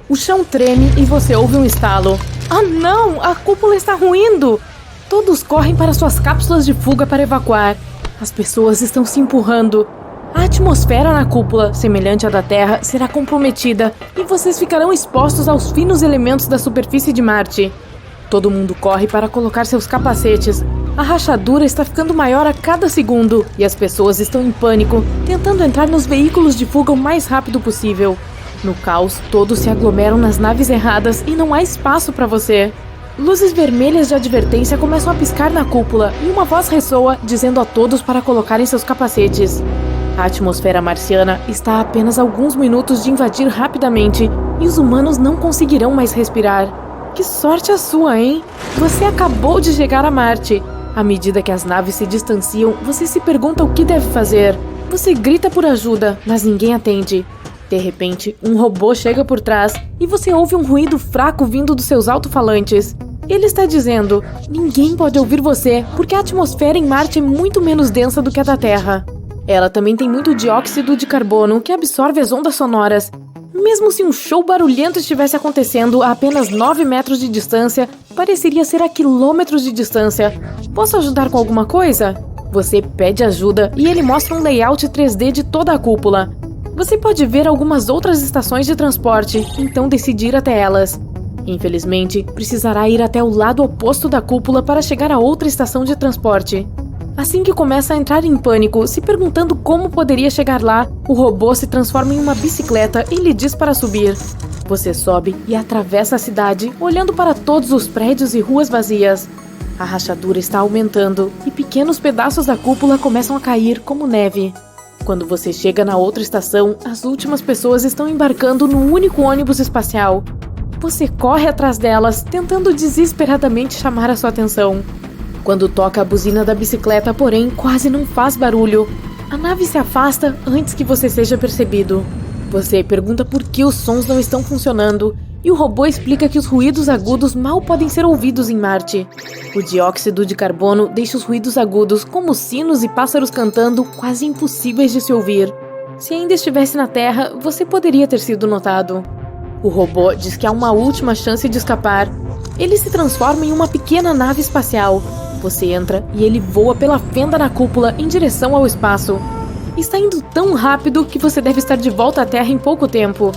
O chão treme e você ouve um estalo. Ah não! A cúpula está ruindo! Todos correm para suas cápsulas de fuga para evacuar. As pessoas estão se empurrando. A atmosfera na cúpula, semelhante à da Terra, será comprometida e vocês ficarão expostos aos finos elementos da superfície de Marte. Todo mundo corre para colocar seus capacetes. A rachadura está ficando maior a cada segundo e as pessoas estão em pânico, tentando entrar nos veículos de fuga o mais rápido possível. No caos, todos se aglomeram nas naves erradas e não há espaço para você. Luzes vermelhas de advertência começam a piscar na cúpula e uma voz ressoa dizendo a todos para colocarem seus capacetes. A atmosfera marciana está a apenas alguns minutos de invadir rapidamente e os humanos não conseguirão mais respirar. Que sorte a sua, hein? Você acabou de chegar a Marte. À medida que as naves se distanciam, você se pergunta o que deve fazer. Você grita por ajuda, mas ninguém atende. De repente, um robô chega por trás e você ouve um ruído fraco vindo dos seus alto-falantes. Ele está dizendo: ninguém pode ouvir você, porque a atmosfera em Marte é muito menos densa do que a da Terra. Ela também tem muito dióxido de carbono que absorve as ondas sonoras. Mesmo se um show barulhento estivesse acontecendo a apenas 9 metros de distância, pareceria ser a quilômetros de distância. Posso ajudar com alguma coisa? Você pede ajuda e ele mostra um layout 3D de toda a cúpula. Você pode ver algumas outras estações de transporte, então decide ir até elas. Infelizmente, precisará ir até o lado oposto da cúpula para chegar a outra estação de transporte. Assim que começa a entrar em pânico, se perguntando como poderia chegar lá, o robô se transforma em uma bicicleta e lhe diz para subir. Você sobe e atravessa a cidade, olhando para todos os prédios e ruas vazias. A rachadura está aumentando e pequenos pedaços da cúpula começam a cair como neve. Quando você chega na outra estação, as últimas pessoas estão embarcando no único ônibus espacial. Você corre atrás delas, tentando desesperadamente chamar a sua atenção. Quando toca a buzina da bicicleta, porém, quase não faz barulho. A nave se afasta antes que você seja percebido. Você pergunta por que os sons não estão funcionando, e o robô explica que os ruídos agudos mal podem ser ouvidos em Marte. O dióxido de carbono deixa os ruídos agudos, como sinos e pássaros cantando, quase impossíveis de se ouvir. Se ainda estivesse na Terra, você poderia ter sido notado. O robô diz que há uma última chance de escapar. Ele se transforma em uma pequena nave espacial. Você entra e ele voa pela fenda na cúpula em direção ao espaço. Está indo tão rápido que você deve estar de volta à Terra em pouco tempo.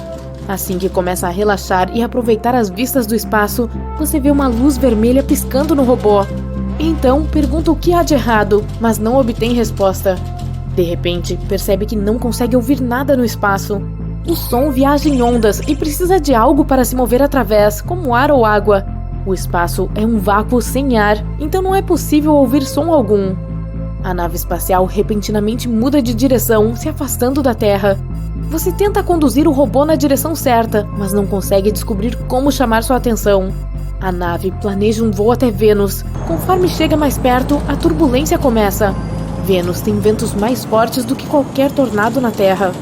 Assim que começa a relaxar e aproveitar as vistas do espaço, você vê uma luz vermelha piscando no robô. Então, pergunta o que há de errado, mas não obtém resposta. De repente, percebe que não consegue ouvir nada no espaço. O som viaja em ondas e precisa de algo para se mover através, como ar ou água. O espaço é um vácuo sem ar, então não é possível ouvir som algum. A nave espacial repentinamente muda de direção, se afastando da Terra. Você tenta conduzir o robô na direção certa, mas não consegue descobrir como chamar sua atenção. A nave planeja um voo até Vênus. Conforme chega mais perto, a turbulência começa. Vênus tem ventos mais fortes do que qualquer tornado na Terra.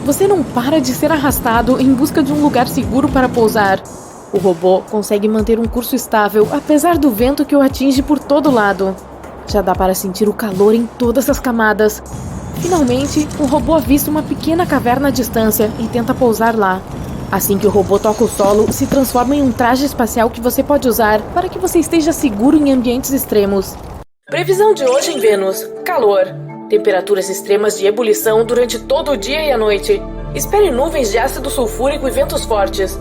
Você não para de ser arrastado em busca de um lugar seguro para pousar. O robô consegue manter um curso estável, apesar do vento que o atinge por todo lado. Já dá para sentir o calor em todas as camadas. Finalmente, o robô avista uma pequena caverna à distância e tenta pousar lá. Assim que o robô toca o solo, se transforma em um traje espacial que você pode usar para que você esteja seguro em ambientes extremos. Previsão de hoje em Vênus: calor. Temperaturas extremas de ebulição durante todo o dia e a noite. Espere nuvens de ácido sulfúrico e ventos fortes.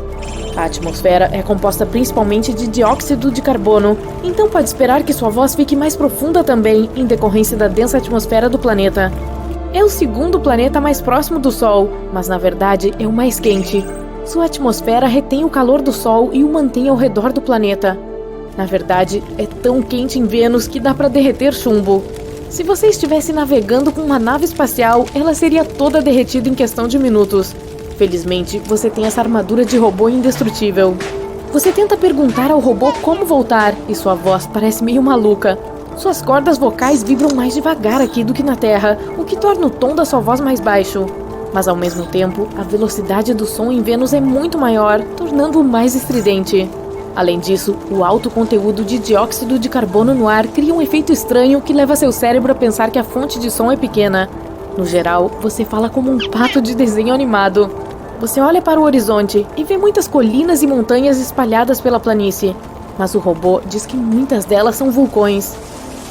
A atmosfera é composta principalmente de dióxido de carbono, então pode esperar que sua voz fique mais profunda também, em decorrência da densa atmosfera do planeta. É o segundo planeta mais próximo do Sol, mas na verdade é o mais quente. Sua atmosfera retém o calor do Sol e o mantém ao redor do planeta. Na verdade, é tão quente em Vênus que dá para derreter chumbo. Se você estivesse navegando com uma nave espacial, ela seria toda derretida em questão de minutos. Felizmente, você tem essa armadura de robô indestrutível. Você tenta perguntar ao robô como voltar, e sua voz parece meio maluca. Suas cordas vocais vibram mais devagar aqui do que na Terra, o que torna o tom da sua voz mais baixo. Mas ao mesmo tempo, a velocidade do som em Vênus é muito maior, tornando-o mais estridente. Além disso, o alto conteúdo de dióxido de carbono no ar cria um efeito estranho que leva seu cérebro a pensar que a fonte de som é pequena. No geral, você fala como um pato de desenho animado. Você olha para o horizonte e vê muitas colinas e montanhas espalhadas pela planície, mas o robô diz que muitas delas são vulcões.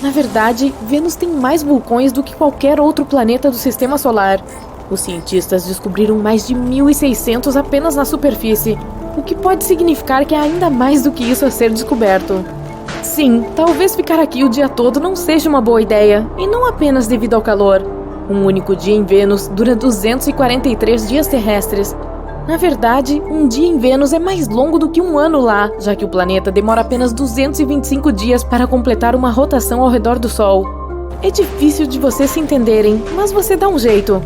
Na verdade, Vênus tem mais vulcões do que qualquer outro planeta do Sistema Solar. Os cientistas descobriram mais de 1.600 apenas na superfície, o que pode significar que há ainda mais do que isso a ser descoberto. Sim, talvez ficar aqui o dia todo não seja uma boa ideia, e não apenas devido ao calor. Um único dia em Vênus dura 243 dias terrestres. Na verdade, um dia em Vênus é mais longo do que um ano lá, já que o planeta demora apenas 225 dias para completar uma rotação ao redor do Sol. É difícil de vocês se entenderem, mas você dá um jeito.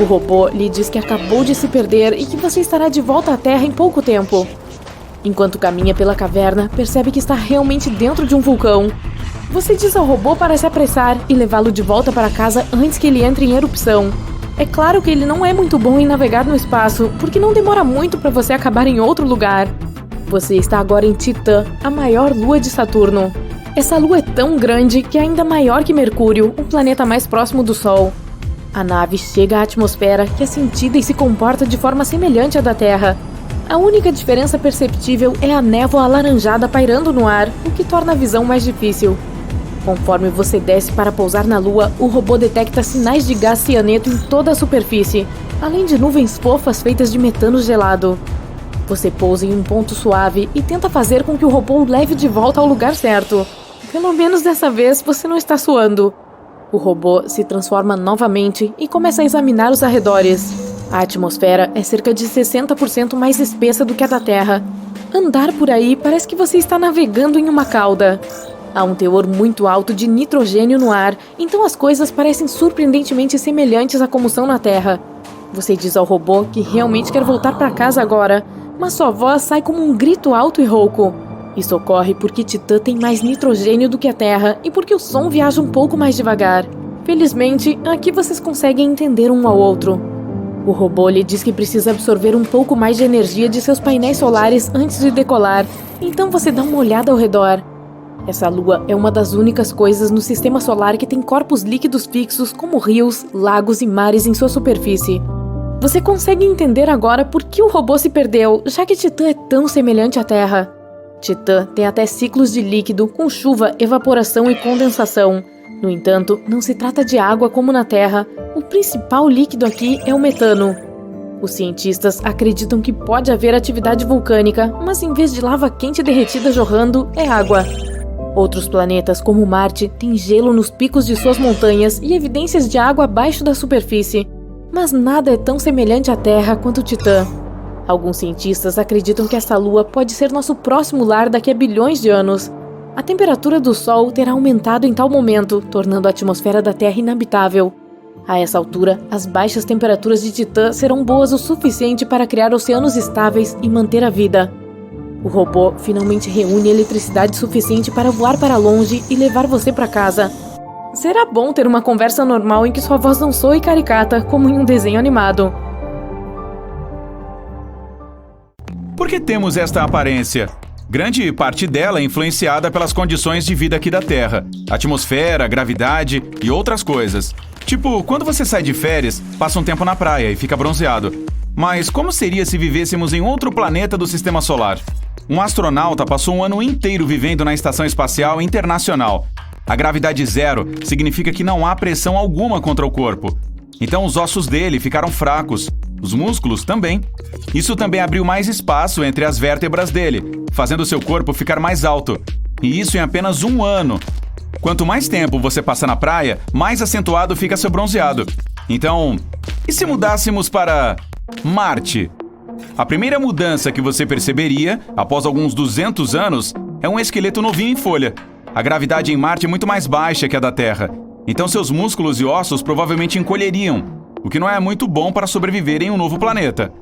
O robô lhe diz que acabou de se perder e que você estará de volta à Terra em pouco tempo. Enquanto caminha pela caverna, percebe que está realmente dentro de um vulcão. Você diz ao robô para se apressar e levá-lo de volta para casa antes que ele entre em erupção. É claro que ele não é muito bom em navegar no espaço, porque não demora muito para você acabar em outro lugar. Você está agora em Titã, a maior lua de Saturno. Essa lua é tão grande que é ainda maior que Mercúrio, o planeta mais próximo do Sol. A nave chega à atmosfera, que é sentida e se comporta de forma semelhante à da Terra. A única diferença perceptível é a névoa alaranjada pairando no ar, o que torna a visão mais difícil. Conforme você desce para pousar na Lua, o robô detecta sinais de gás cianeto em toda a superfície, além de nuvens fofas feitas de metano gelado. Você pousa em um ponto suave e tenta fazer com que o robô o leve de volta ao lugar certo. Pelo menos dessa vez você não está suando. O robô se transforma novamente e começa a examinar os arredores. A atmosfera é cerca de 60% mais espessa do que a da Terra. Andar por aí parece que você está navegando em uma cauda. Há um teor muito alto de nitrogênio no ar, então as coisas parecem surpreendentemente semelhantes à como são na Terra. Você diz ao robô que realmente quer voltar para casa agora, mas sua voz sai como um grito alto e rouco. Isso ocorre porque Titã tem mais nitrogênio do que a Terra e porque o som viaja um pouco mais devagar. Felizmente, aqui vocês conseguem entender um ao outro. O robô lhe diz que precisa absorver um pouco mais de energia de seus painéis solares antes de decolar, então você dá uma olhada ao redor. Essa lua é uma das únicas coisas no sistema solar que tem corpos líquidos fixos como rios, lagos e mares em sua superfície. Você consegue entender agora por que o robô se perdeu, já que Titã é tão semelhante à Terra. Titã tem até ciclos de líquido com chuva, evaporação e condensação. No entanto, não se trata de água como na Terra. O principal líquido aqui é o metano. Os cientistas acreditam que pode haver atividade vulcânica, mas em vez de lava quente derretida jorrando, é água. Outros planetas, como Marte, têm gelo nos picos de suas montanhas e evidências de água abaixo da superfície. Mas nada é tão semelhante à Terra quanto Titã. Alguns cientistas acreditam que essa lua pode ser nosso próximo lar daqui a bilhões de anos. A temperatura do Sol terá aumentado em tal momento, tornando a atmosfera da Terra inabitável. A essa altura, as baixas temperaturas de Titã serão boas o suficiente para criar oceanos estáveis e manter a vida. O robô finalmente reúne eletricidade suficiente para voar para longe e levar você para casa. Será bom ter uma conversa normal em que sua voz não soe caricata, como em um desenho animado. Por que temos esta aparência? Grande parte dela é influenciada pelas condições de vida aqui da Terra, atmosfera, gravidade e outras coisas. Tipo, quando você sai de férias, passa um tempo na praia e fica bronzeado. Mas como seria se vivêssemos em outro planeta do Sistema Solar? Um astronauta passou um ano inteiro vivendo na Estação Espacial Internacional. A gravidade zero significa que não há pressão alguma contra o corpo. Então os ossos dele ficaram fracos, os músculos também. Isso também abriu mais espaço entre as vértebras dele, fazendo seu corpo ficar mais alto. E isso em apenas um ano. Quanto mais tempo você passa na praia, mais acentuado fica seu bronzeado. Então, e se mudássemos para Marte? A primeira mudança que você perceberia, após alguns 200 anos, é um esqueleto novinho em folha. A gravidade em Marte é muito mais baixa que a da Terra, então seus músculos e ossos provavelmente encolheriam, o que não é muito bom para sobreviver em um novo planeta.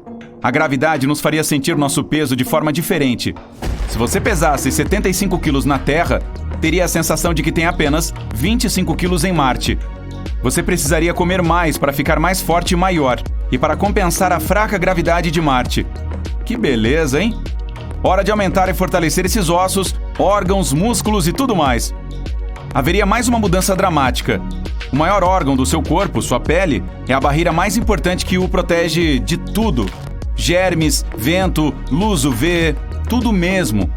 A gravidade nos faria sentir nosso peso de forma diferente. Se você pesasse 75 quilos na Terra, teria a sensação de que tem apenas 25 quilos em Marte. Você precisaria comer mais para ficar mais forte e maior, e para compensar a fraca gravidade de Marte. Que beleza, hein? Hora de aumentar e fortalecer esses ossos, órgãos, músculos e tudo mais. Haveria mais uma mudança dramática. O maior órgão do seu corpo, sua pele, é a barreira mais importante que o protege de tudo. germes, vento, luz UV, tudo mesmo.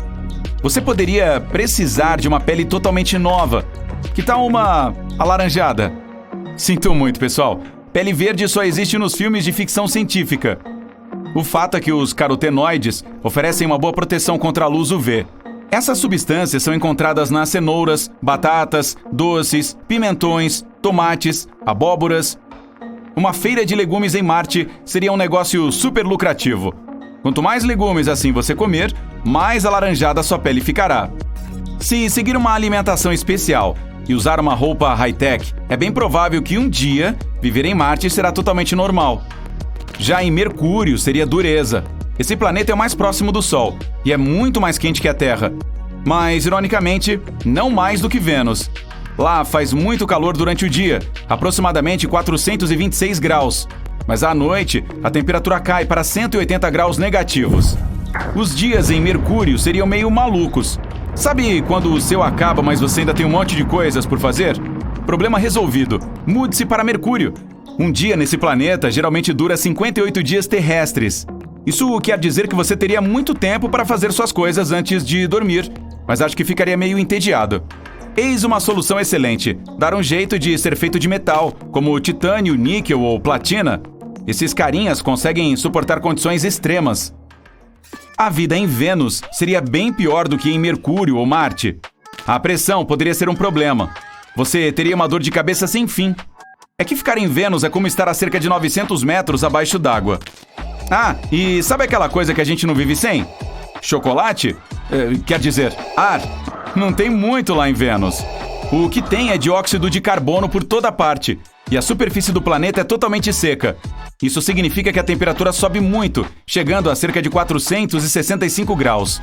Você poderia precisar de uma pele totalmente nova. Que tal uma alaranjada? Sinto muito, pessoal. Pele verde só existe nos filmes de ficção científica. O fato é que os carotenoides oferecem uma boa proteção contra a luz UV. Essas substâncias são encontradas nas cenouras, batatas, doces, pimentões, tomates, abóboras. Uma feira de legumes em Marte seria um negócio super lucrativo. Quanto mais legumes assim você comer, mais alaranjada sua pele ficará. Se seguir uma alimentação especial e usar uma roupa high-tech, é bem provável que um dia viver em Marte será totalmente normal. Já em Mercúrio seria dureza. Esse planeta é o mais próximo do Sol e é muito mais quente que a Terra. Mas, ironicamente, não mais do que Vênus. Lá faz muito calor durante o dia, aproximadamente 426 graus. Mas à noite, a temperatura cai para 180 graus negativos. Os dias em Mercúrio seriam meio malucos. Sabe quando o seu acaba, mas você ainda tem um monte de coisas por fazer? Problema resolvido. Mude-se para Mercúrio. Um dia nesse planeta geralmente dura 58 dias terrestres. Isso quer dizer que você teria muito tempo para fazer suas coisas antes de dormir, mas acho que ficaria meio entediado. Eis uma solução excelente: dar um jeito de ser feito de metal, como titânio, níquel ou platina. Esses carinhas conseguem suportar condições extremas. A vida em Vênus seria bem pior do que em Mercúrio ou Marte. A pressão poderia ser um problema. Você teria uma dor de cabeça sem fim. É que ficar em Vênus é como estar a cerca de 900 metros abaixo d'água. Ah, e sabe aquela coisa que a gente não vive sem? Chocolate? Quer dizer, ar. Não tem muito lá em Vênus. O que tem é dióxido de carbono por toda parte. E a superfície do planeta é totalmente seca. Isso significa que a temperatura sobe muito, chegando a cerca de 465 graus.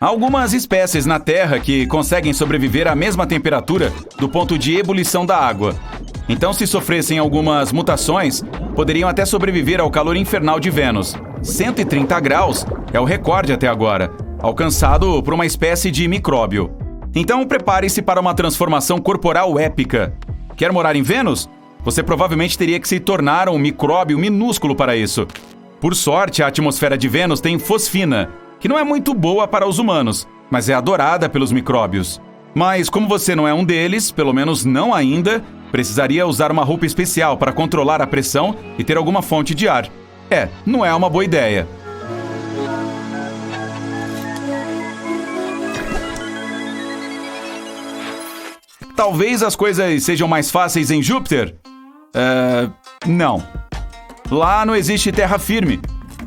Há algumas espécies na Terra que conseguem sobreviver à mesma temperatura do ponto de ebulição da água. Então, se sofressem algumas mutações, poderiam até sobreviver ao calor infernal de Vênus. 130 graus é o recorde até agora, alcançado por uma espécie de micróbio. Então, prepare-se para uma transformação corporal épica. Quer morar em Vênus? Você provavelmente teria que se tornar um micróbio minúsculo para isso. Por sorte, a atmosfera de Vênus tem fosfina, que não é muito boa para os humanos, mas é adorada pelos micróbios. Mas como você não é um deles, pelo menos não ainda, precisaria usar uma roupa especial para controlar a pressão e ter alguma fonte de ar. Não é uma boa ideia. Talvez as coisas sejam mais fáceis em Júpiter? Não. Lá não existe terra firme.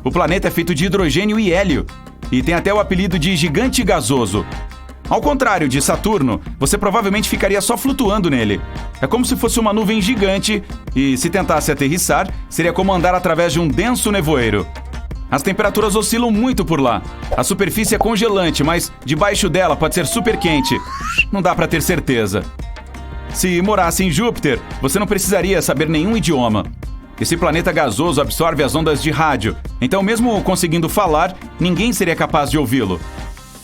O planeta é feito de hidrogênio e hélio, e tem até o apelido de gigante gasoso. Ao contrário de Saturno, você provavelmente ficaria só flutuando nele. É como se fosse uma nuvem gigante, e se tentasse aterrissar, seria como andar através de um denso nevoeiro. As temperaturas oscilam muito por lá. A superfície é congelante, mas debaixo dela pode ser super quente. Não dá para ter certeza. Se morasse em Júpiter, você não precisaria saber nenhum idioma. Esse planeta gasoso absorve as ondas de rádio, então mesmo conseguindo falar, ninguém seria capaz de ouvi-lo.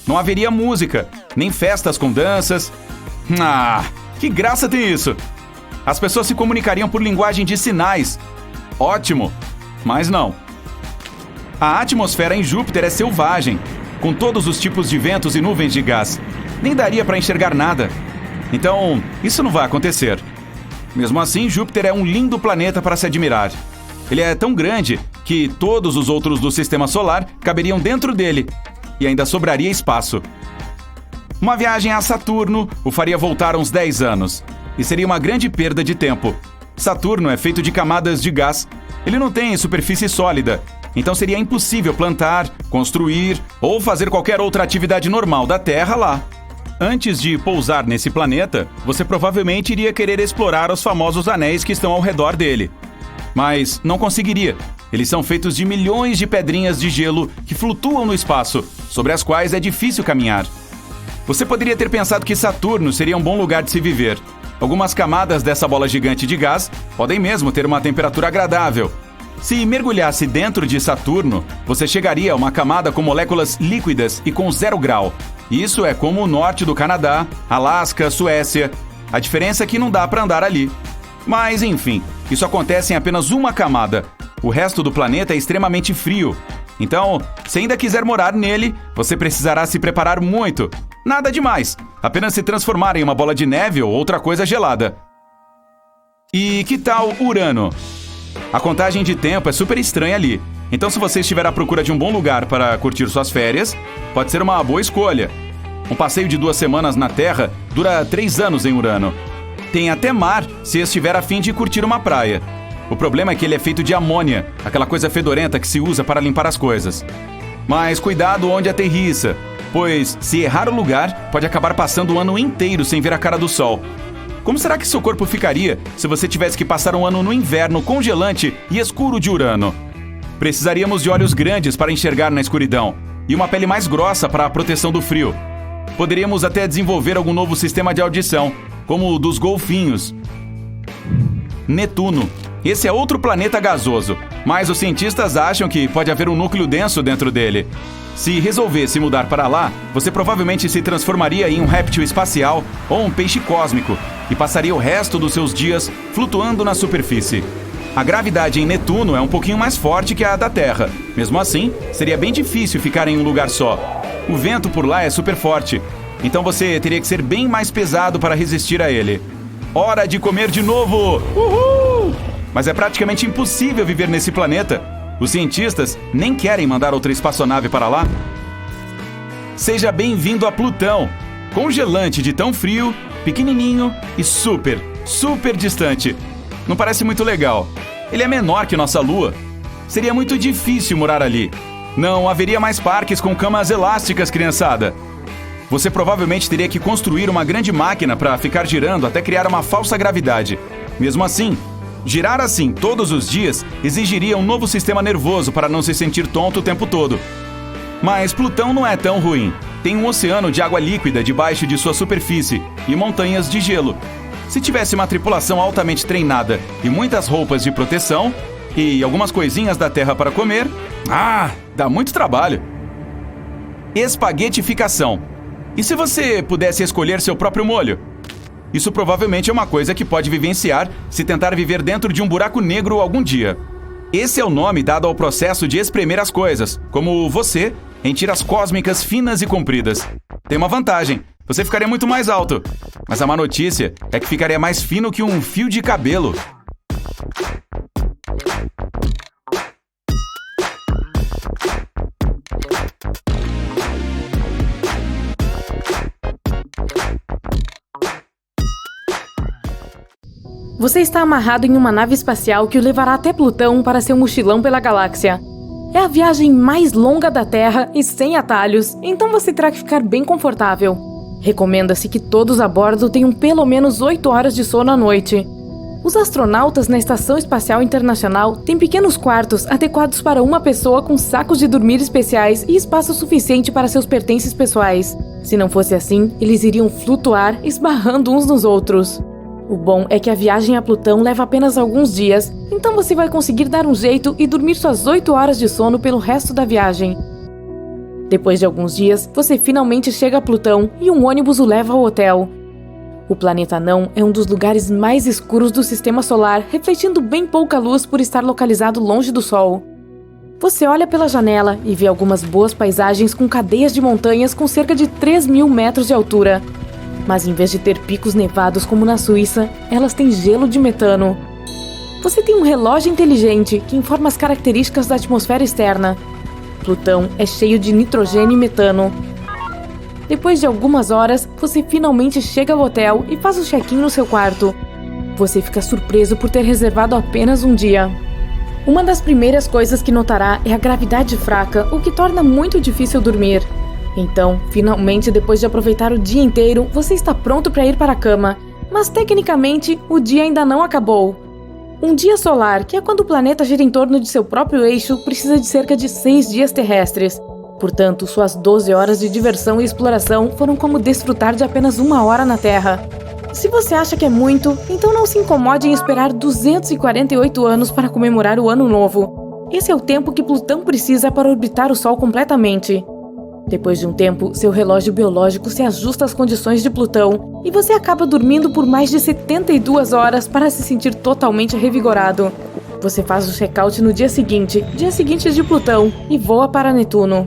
Não haveria música, nem festas com danças. Que graça tem isso! As pessoas se comunicariam por linguagem de sinais. Ótimo! Mas não. A atmosfera em Júpiter é selvagem, com todos os tipos de ventos e nuvens de gás. Nem daria para enxergar nada. Então, isso não vai acontecer. Mesmo assim, Júpiter é um lindo planeta para se admirar. Ele é tão grande que todos os outros do Sistema Solar caberiam dentro dele, e ainda sobraria espaço. Uma viagem a Saturno o faria voltar uns 10 anos, e seria uma grande perda de tempo. Saturno é feito de camadas de gás. Ele não tem superfície sólida, então seria impossível plantar, construir ou fazer qualquer outra atividade normal da Terra lá. Antes de pousar nesse planeta, você provavelmente iria querer explorar os famosos anéis que estão ao redor dele. Mas não conseguiria. Eles são feitos de milhões de pedrinhas de gelo que flutuam no espaço, sobre as quais é difícil caminhar. Você poderia ter pensado que Saturno seria um bom lugar de se viver. Algumas camadas dessa bola gigante de gás podem mesmo ter uma temperatura agradável. Se mergulhasse dentro de Saturno, você chegaria a uma camada com moléculas líquidas e com 0 grau. Isso é como o norte do Canadá, Alasca, Suécia. A diferença é que não dá para andar ali. Mas, enfim, isso acontece em apenas uma camada. O resto do planeta é extremamente frio. Então, se ainda quiser morar nele, você precisará se preparar muito. Nada demais, apenas se transformar em uma bola de neve ou outra coisa gelada. E que tal Urano? A contagem de tempo é super estranha ali. Então, se você estiver à procura de um bom lugar para curtir suas férias, pode ser uma boa escolha. Um passeio de 2 semanas na Terra dura 3 anos em Urano. Tem até mar se estiver a fim de curtir uma praia. O problema é que ele é feito de amônia, aquela coisa fedorenta que se usa para limpar as coisas. Mas cuidado onde aterrissa, pois se errar o lugar, pode acabar passando o ano inteiro sem ver a cara do sol. Como será que seu corpo ficaria se você tivesse que passar um ano no inverno congelante e escuro de Urano? Precisaríamos de olhos grandes para enxergar na escuridão e uma pele mais grossa para a proteção do frio. Poderíamos até desenvolver algum novo sistema de audição, como o dos golfinhos. Netuno. Esse é outro planeta gasoso, mas os cientistas acham que pode haver um núcleo denso dentro dele. Se resolvesse mudar para lá, você provavelmente se transformaria em um réptil espacial ou um peixe cósmico e passaria o resto dos seus dias flutuando na superfície. A gravidade em Netuno é um pouquinho mais forte que a da Terra. Mesmo assim, seria bem difícil ficar em um lugar só. O vento por lá é super forte, então você teria que ser bem mais pesado para resistir a ele. Hora de comer de novo! Uhul! Mas é praticamente impossível viver nesse planeta. Os cientistas nem querem mandar outra espaçonave para lá. Seja bem-vindo a Plutão. Congelante de tão frio, pequenininho e super, super distante. Não parece muito legal. Ele é menor que nossa Lua. Seria muito difícil morar ali. Não haveria mais parques com camas elásticas, criançada. Você provavelmente teria que construir uma grande máquina para ficar girando até criar uma falsa gravidade. Mesmo assim, girar assim todos os dias exigiria um novo sistema nervoso para não se sentir tonto o tempo todo. Mas Plutão não é tão ruim. Tem um oceano de água líquida debaixo de sua superfície e montanhas de gelo. Se tivesse uma tripulação altamente treinada e muitas roupas de proteção e algumas coisinhas da Terra para comer, dá muito trabalho. Espaguetificação. E se você pudesse escolher seu próprio molho? Isso provavelmente é uma coisa que pode vivenciar se tentar viver dentro de um buraco negro algum dia. Esse é o nome dado ao processo de espremer as coisas, como você, em tiras cósmicas finas e compridas. Tem uma vantagem, você ficaria muito mais alto. Mas a má notícia é que ficaria mais fino que um fio de cabelo. Você está amarrado em uma nave espacial que o levará até Plutão para seu mochilão pela galáxia. É a viagem mais longa da Terra e sem atalhos, então você terá que ficar bem confortável. Recomenda-se que todos a bordo tenham pelo menos 8 horas de sono à noite. Os astronautas na Estação Espacial Internacional têm pequenos quartos adequados para uma pessoa com sacos de dormir especiais e espaço suficiente para seus pertences pessoais. Se não fosse assim, eles iriam flutuar, esbarrando uns nos outros. O bom é que a viagem a Plutão leva apenas alguns dias, então você vai conseguir dar um jeito e dormir suas 8 horas de sono pelo resto da viagem. Depois de alguns dias, você finalmente chega a Plutão e um ônibus o leva ao hotel. O planeta Anão é um dos lugares mais escuros do Sistema Solar, refletindo bem pouca luz por estar localizado longe do Sol. Você olha pela janela e vê algumas boas paisagens com cadeias de montanhas com cerca de 3.000 metros de altura. Mas em vez de ter picos nevados como na Suíça, elas têm gelo de metano. Você tem um relógio inteligente que informa as características da atmosfera externa. Plutão é cheio de nitrogênio e metano. Depois de algumas horas, você finalmente chega ao hotel e faz o check-in no seu quarto. Você fica surpreso por ter reservado apenas um dia. Uma das primeiras coisas que notará é a gravidade fraca, o que torna muito difícil dormir. Então, finalmente, depois de aproveitar o dia inteiro, você está pronto para ir para a cama. Mas, tecnicamente, o dia ainda não acabou. Um dia solar, que é quando o planeta gira em torno de seu próprio eixo, precisa de cerca de 6 dias terrestres. Portanto, suas 12 horas de diversão e exploração foram como desfrutar de apenas 1 hora na Terra. Se você acha que é muito, então não se incomode em esperar 248 anos para comemorar o Ano Novo. Esse é o tempo que Plutão precisa para orbitar o Sol completamente. Depois de um tempo, seu relógio biológico se ajusta às condições de Plutão e você acaba dormindo por mais de 72 horas para se sentir totalmente revigorado. Você faz o check-out no dia seguinte de Plutão, e voa para Netuno.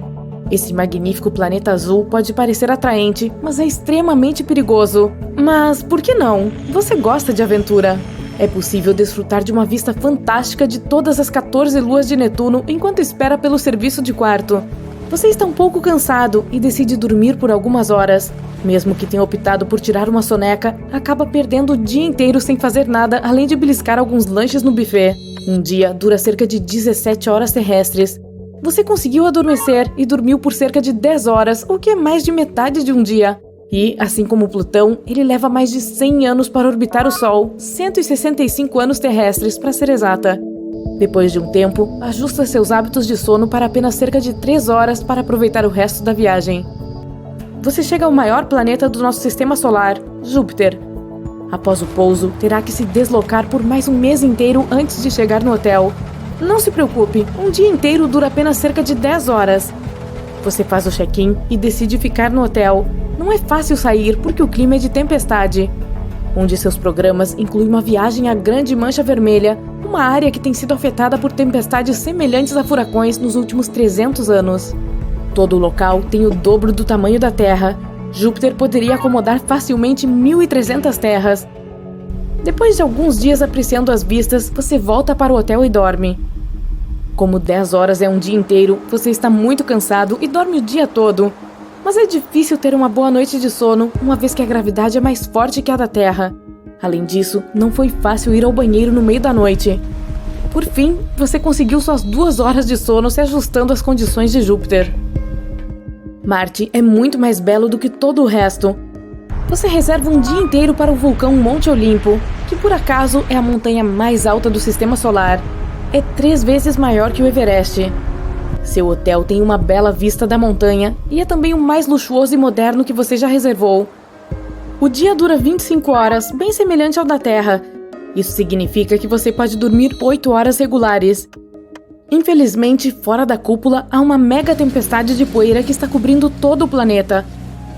Esse magnífico planeta azul pode parecer atraente, mas é extremamente perigoso. Mas por que não? Você gosta de aventura. É possível desfrutar de uma vista fantástica de todas as 14 luas de Netuno enquanto espera pelo serviço de quarto. Você está um pouco cansado e decide dormir por algumas horas. Mesmo que tenha optado por tirar uma soneca, acaba perdendo o dia inteiro sem fazer nada além de beliscar alguns lanches no buffet. Um dia dura cerca de 17 horas terrestres. Você conseguiu adormecer e dormiu por cerca de 10 horas, o que é mais de metade de um dia. E, assim como Plutão, ele leva mais de 100 anos para orbitar o Sol, 165 anos terrestres, para ser exata. Depois de um tempo, ajusta seus hábitos de sono para apenas cerca de 3 horas para aproveitar o resto da viagem. Você chega ao maior planeta do nosso sistema solar, Júpiter. Após o pouso, terá que se deslocar por mais um mês inteiro antes de chegar no hotel. Não se preocupe, um dia inteiro dura apenas cerca de 10 horas. Você faz o check-in e decide ficar no hotel. Não é fácil sair porque o clima é de tempestade. Um de seus programas inclui uma viagem à Grande Mancha Vermelha, uma área que tem sido afetada por tempestades semelhantes a furacões nos últimos 300 anos. Todo o local tem o dobro do tamanho da Terra. Júpiter poderia acomodar facilmente 1.300 terras. Depois de alguns dias apreciando as vistas, você volta para o hotel e dorme. Como 10 horas é um dia inteiro, você está muito cansado e dorme o dia todo. Mas é difícil ter uma boa noite de sono, uma vez que a gravidade é mais forte que a da Terra. Além disso, não foi fácil ir ao banheiro no meio da noite. Por fim, você conseguiu suas 2 horas de sono se ajustando às condições de Júpiter. Marte é muito mais belo do que todo o resto. Você reserva um dia inteiro para o vulcão Monte Olimpo, que por acaso é a montanha mais alta do sistema solar. É 3 vezes maior que o Everest. Seu hotel tem uma bela vista da montanha e é também o mais luxuoso e moderno que você já reservou. O dia dura 25 horas, bem semelhante ao da Terra. Isso significa que você pode dormir 8 horas regulares. Infelizmente, fora da cúpula, há uma mega tempestade de poeira que está cobrindo todo o planeta.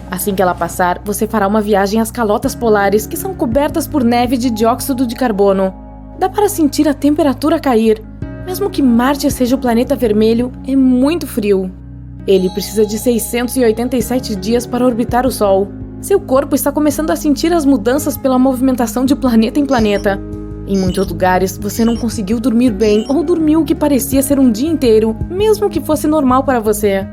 Assim que ela passar, você fará uma viagem às calotas polares, que são cobertas por neve de dióxido de carbono. Dá para sentir a temperatura cair. Mesmo que Marte seja o planeta vermelho, é muito frio. Ele precisa de 687 dias para orbitar o Sol. Seu corpo está começando a sentir as mudanças pela movimentação de planeta em planeta. Em muitos lugares, você não conseguiu dormir bem ou dormiu o que parecia ser um dia inteiro, mesmo que fosse normal para você.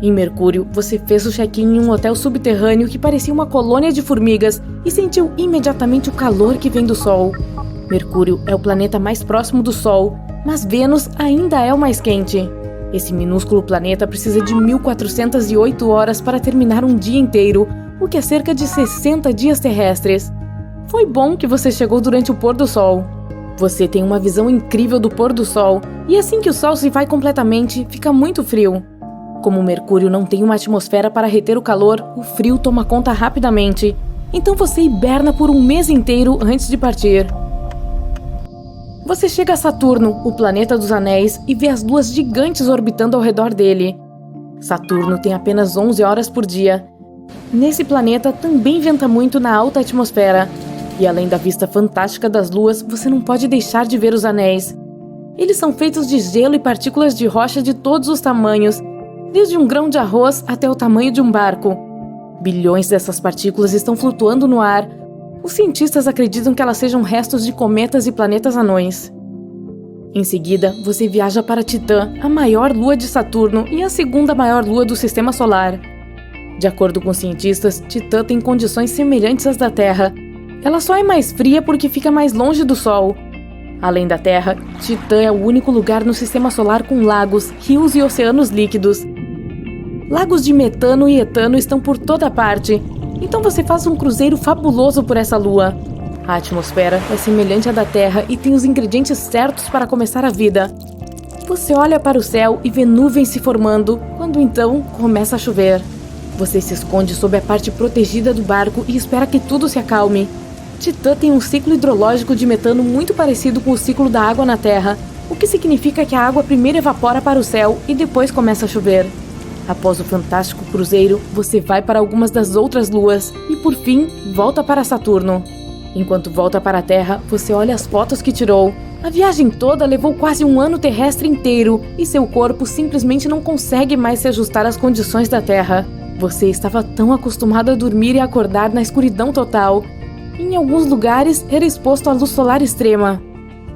Em Mercúrio, você fez o check-in em um hotel subterrâneo que parecia uma colônia de formigas e sentiu imediatamente o calor que vem do Sol. Mercúrio é o planeta mais próximo do Sol, mas Vênus ainda é o mais quente. Esse minúsculo planeta precisa de 1.408 horas para terminar um dia inteiro, o que é cerca de 60 dias terrestres. Foi bom que você chegou durante o pôr do sol. Você tem uma visão incrível do pôr do sol, e assim que o sol se vai completamente, fica muito frio. Como Mercúrio não tem uma atmosfera para reter o calor, o frio toma conta rapidamente. Então você hiberna por um mês inteiro antes de partir. Você chega a Saturno, o planeta dos anéis, e vê as luas gigantes orbitando ao redor dele. Saturno tem apenas 11 horas por dia. Nesse planeta também venta muito na alta atmosfera. E além da vista fantástica das luas, você não pode deixar de ver os anéis. Eles são feitos de gelo e partículas de rocha de todos os tamanhos, desde um grão de arroz até o tamanho de um barco. Bilhões dessas partículas estão flutuando no ar. Os cientistas acreditam que elas sejam restos de cometas e planetas anões. Em seguida, você viaja para Titã, a maior lua de Saturno e a segunda maior lua do Sistema Solar. De acordo com os cientistas, Titã tem condições semelhantes às da Terra. Ela só é mais fria porque fica mais longe do Sol. Além da Terra, Titã é o único lugar no Sistema Solar com lagos, rios e oceanos líquidos. Lagos de metano e etano estão por toda parte. Então você faz um cruzeiro fabuloso por essa lua. A atmosfera é semelhante à da Terra e tem os ingredientes certos para começar a vida. Você olha para o céu e vê nuvens se formando, quando então começa a chover. Você se esconde sob a parte protegida do barco e espera que tudo se acalme. Titã tem um ciclo hidrológico de metano muito parecido com o ciclo da água na Terra, o que significa que a água primeiro evapora para o céu e depois começa a chover. Após o fantástico cruzeiro, você vai para algumas das outras luas e, por fim, volta para Saturno. Enquanto volta para a Terra, você olha as fotos que tirou. A viagem toda levou quase um ano terrestre inteiro e seu corpo simplesmente não consegue mais se ajustar às condições da Terra. Você estava tão acostumado a dormir e acordar na escuridão total. Em alguns lugares, era exposto à luz solar extrema.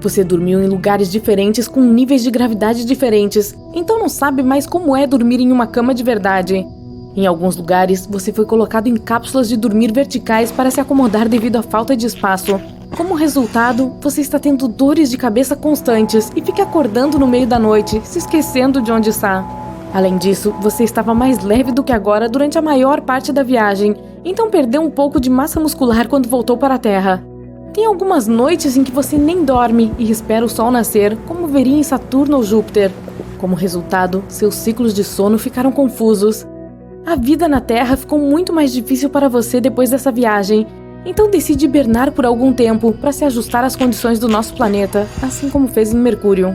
Você dormiu em lugares diferentes com níveis de gravidade diferentes, então não sabe mais como é dormir em uma cama de verdade. Em alguns lugares, você foi colocado em cápsulas de dormir verticais para se acomodar devido à falta de espaço. Como resultado, você está tendo dores de cabeça constantes e fica acordando no meio da noite, se esquecendo de onde está. Além disso, você estava mais leve do que agora durante a maior parte da viagem, então perdeu um pouco de massa muscular quando voltou para a Terra. Tem algumas noites em que você nem dorme e espera o Sol nascer, como veria em Saturno ou Júpiter. Como resultado, seus ciclos de sono ficaram confusos. A vida na Terra ficou muito mais difícil para você depois dessa viagem, então decide hibernar por algum tempo para se ajustar às condições do nosso planeta, assim como fez em Mercúrio.